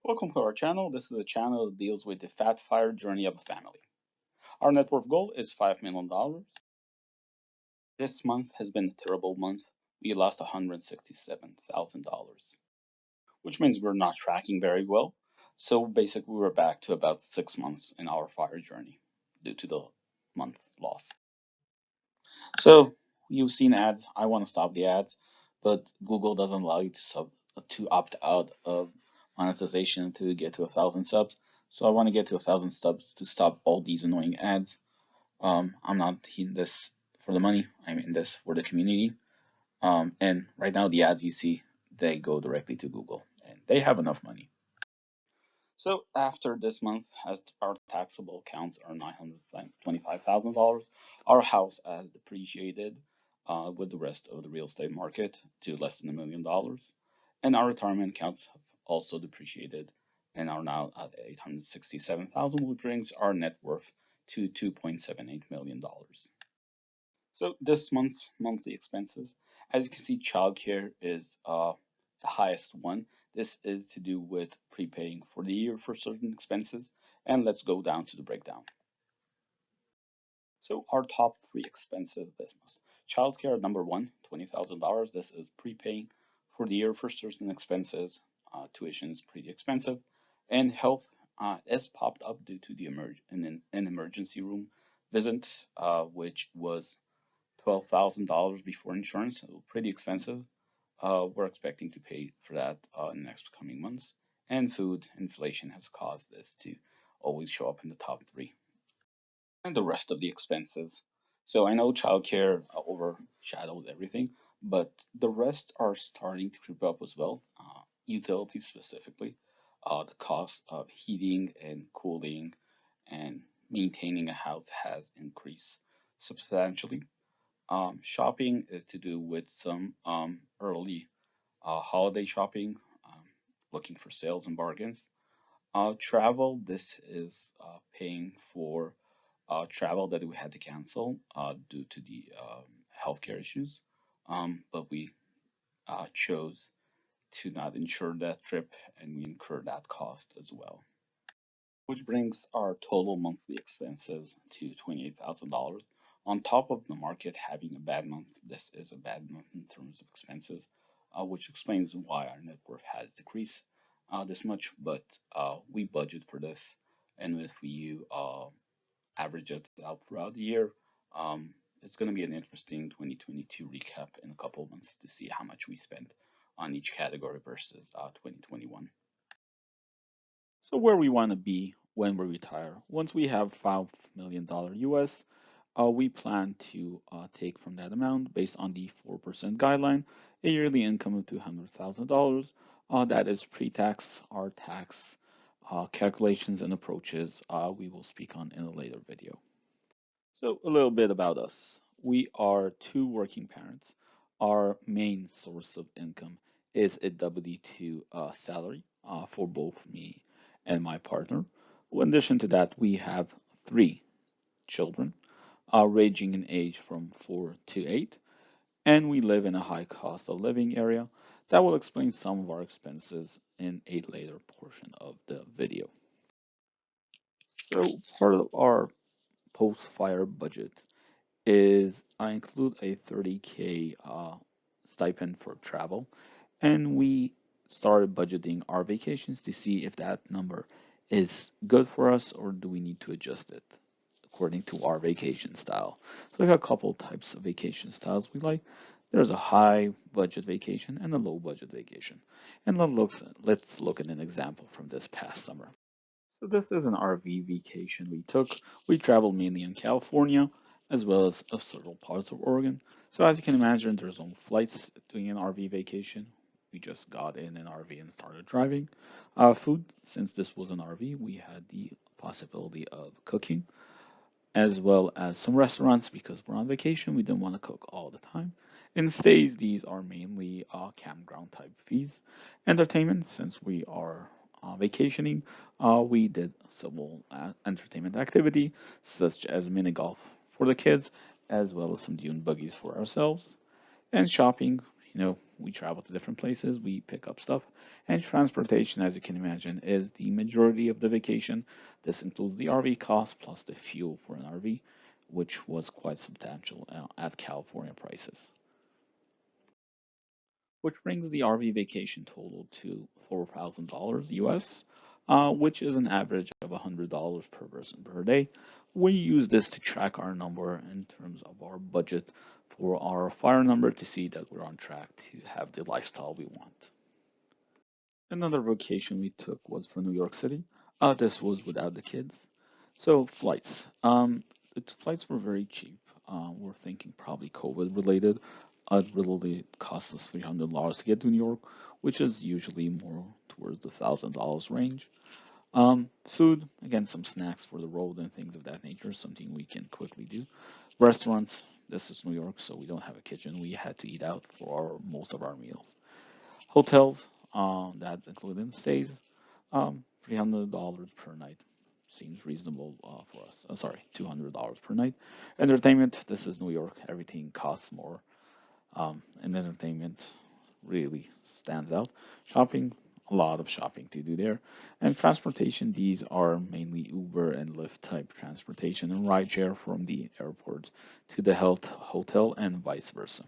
Welcome to our channel. This is a channel that deals with the fat fire journey of a family. Our net worth goal is $5 million. This month has been a terrible month. We lost $167,000, which means we're not tracking very well. So basically, we're back to about 6 months in our fire journey due to the month loss. So you've seen ads. I want to stop the ads, but Google doesn't allow you to opt out of monetization to get to 1,000 subs. So I want to get to 1,000 subs to stop all these annoying ads. I'm not in this for the money. I'm in this for the community. And right now the ads you see, they go directly to Google, and they have enough money. So after this month, as our taxable accounts are $925,000, our house has depreciated with the rest of the real estate market to less than $1 million, and our retirement accounts have also depreciated and are now at 867,000, which brings our net worth to $2.78 million. So this month's monthly expenses, as you can see, childcare is the highest one. This is to do with prepaying for the year for certain expenses. And let's go down to the breakdown. So our top three expenses this month. Childcare number one, $20,000. This is prepaying for the year for certain expenses. Tuition is pretty expensive. And health has popped up due to the an emergency room visit, which was $12,000 before insurance, so pretty expensive. We're expecting to pay for that in the next coming months. And food inflation has caused this to always show up in the top three. And the rest of the expenses. So I know childcare overshadowed everything, but the rest are starting to creep up as well. Utilities specifically, the cost of heating and cooling and maintaining a house has increased substantially. Shopping is to do with some early holiday shopping, looking for sales and bargains. Travel, this is paying for travel that we had to cancel due to the healthcare issues. But we chose to not insure that trip and we incurred that cost as well. Which brings our total monthly expenses to $28,000. On top of the market having a bad month, this is a bad month in terms of expenses, which explains why our net worth has decreased this much. But we budget for this, and if you average it out throughout the year, it's going to be an interesting 2022 recap in a couple of months to see how much we spent on each category versus 2021. So where we want to be when we retire. Once we have $5 million US, we plan to take from that amount based on the 4% guideline, a yearly income of $200,000. That is pre-tax. Our tax calculations and approaches we will speak on in a later video. So a little bit about us. We are two working parents. Our main source of income is a W-2 salary for both me and my partner. In addition to that, we have three children, ranging in age from 4 to 8, and we live in a high cost of living area. That will explain some of our expenses in a later portion of the video. So part of our post-fire budget is I include a 30K stipend for travel, and we started budgeting our vacations to see if that number is good for us or do we need to adjust it according to our vacation style. So we have a couple types of vacation styles we like. There's a high budget vacation and a low budget vacation. And let's look at an example from this past summer. So this is an RV vacation we took. We traveled mainly in California as well as several parts of Oregon. So as you can imagine, there's no flights doing an RV vacation. We just got in an RV and started driving. Food, since this was an RV, we had the possibility of cooking as well as some restaurants because we're on vacation. We didn't want to cook all the time. In stays, these are mainly campground type fees. Entertainment, since we are vacationing, we did several entertainment activity such as mini golf for the kids, as well as some dune buggies for ourselves. And shopping, we travel to different places, we pick up stuff, and transportation, as you can imagine, is the majority of the vacation. This includes the RV cost plus the fuel for an RV, which was quite substantial at California prices, which brings the RV vacation total to $4,000 US, which is an average of $100 per person per day. We use this to track our number in terms of our budget for our fire number to see that we're on track to have the lifestyle we want. Another vacation we took was for New York City. This was without the kids. So flights. The flights were very cheap. We're thinking probably COVID related. It really cost us $300 to get to New York, which is usually more towards the $1,000 range. Food, again, some snacks for the road and things of that nature, something we can quickly do. Restaurants, this is New York, so we don't have a kitchen. We had to eat out for most of our meals. Hotels, that's including stays, $300 per night seems reasonable for us. Sorry, $200 per night. Entertainment, this is New York. Everything costs more, and entertainment really stands out. Shopping, a lot of shopping to do there. And transportation, these are mainly Uber and Lyft type transportation and rideshare from the airport to the health hotel and vice versa,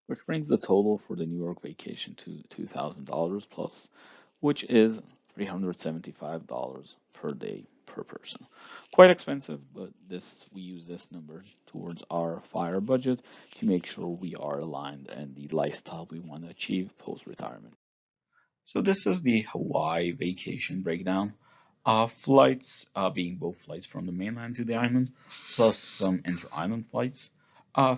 which brings the total for the New York vacation to $2,000 plus, which is $375 per day per person. Quite expensive, but this we use this number towards our fire budget to make sure we are aligned and the lifestyle we want to achieve post retirement. So this is the Hawaii vacation breakdown. Flights being both flights from the mainland to the island, plus some inter-island flights.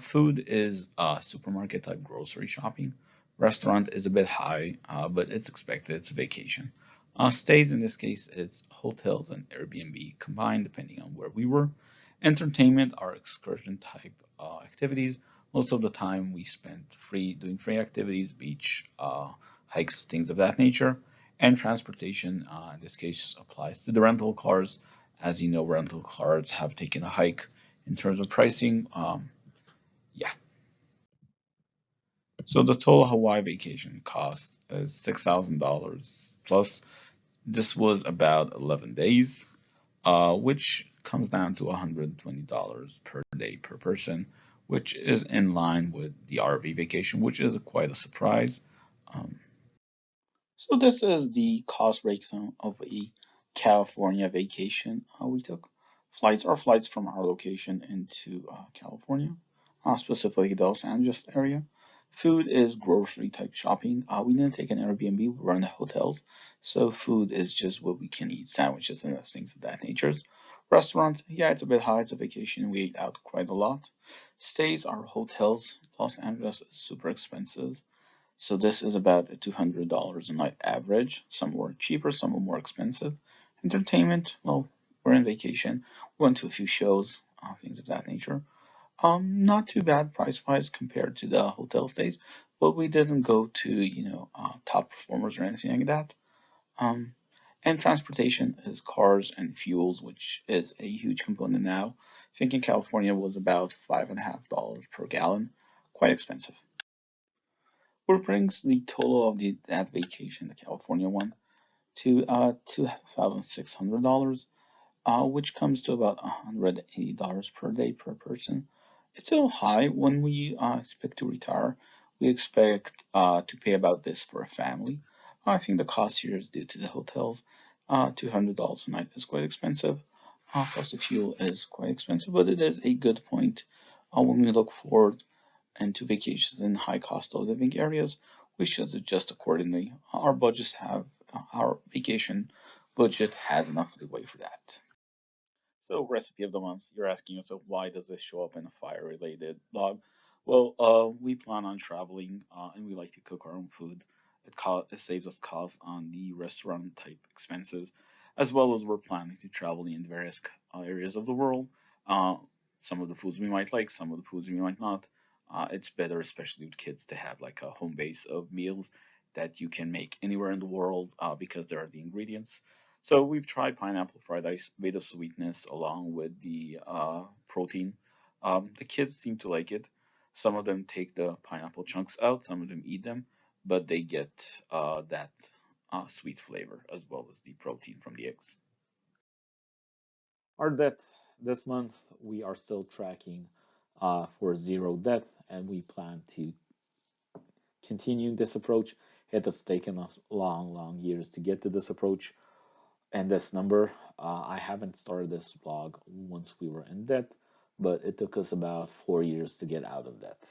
Food is supermarket type grocery shopping. Restaurant is a bit high, but it's expected. It's a vacation. Stays in this case, it's hotels and Airbnb combined, depending on where we were. Entertainment are excursion type activities. Most of the time we spent free doing free activities, beach, hikes, things of that nature. And transportation, in this case, applies to the rental cars. As you know, rental cars have taken a hike in terms of pricing. Yeah. So the total Hawaii vacation cost is $6,000 plus. This was about 11 days, which comes down to $120 per day per person, which is in line with the RV vacation, which is quite a surprise. Um, So this is the cost breakdown of a California vacation we took. Flights are flights from our location into California, specifically the Los Angeles area. Food is grocery type shopping. We didn't take an Airbnb, we were in the hotels. So food is just what we can eat, sandwiches and things of that nature. Restaurant, yeah, it's a bit high, it's a vacation. We ate out quite a lot. Stays are hotels. Los Angeles is super expensive. So this is about $200 a night average. Some were cheaper, some were more expensive. Entertainment, well, we're in vacation. We went to a few shows, things of that nature. Not too bad price-wise compared to the hotel stays, but we didn't go to, top performers or anything like that. Um, and transportation is cars and fuels, which is a huge component now. I think in California was about $5.50 per gallon, quite expensive. Which brings the total of that vacation, the California one, to $2,600, which comes to about $180 per day per person. It's a little high when we expect to retire. We expect to pay about this for a family. I think the cost here is due to the hotels. $200 a night is quite expensive. Plus the fuel is quite expensive, but it is a good point when we look forward into vacations in high cost of living areas. We should adjust accordingly. Our vacation budget has enough leeway for that. So, recipe of the month. You're asking yourself, why does this show up in a fire-related blog? Well, we plan on traveling, and we like to cook our own food. It saves us costs on the restaurant type expenses, as well as we're planning to travel in various areas of the world. Uh, some of the foods we might like, some of the foods we might not. It's better, especially with kids, to have like a home base of meals that you can make anywhere in the world because there are the ingredients. So we've tried pineapple fried rice, bit of sweetness along with the protein. The kids seem to like it. Some of them take the pineapple chunks out, some of them eat them, but they get that sweet flavor as well as the protein from the eggs. Our debt this month, we are still tracking for zero debt, and we plan to continue this approach. It has taken us long, long years to get to this approach and this number. I haven't started this blog once we were in debt, but it took us about 4 years to get out of debt.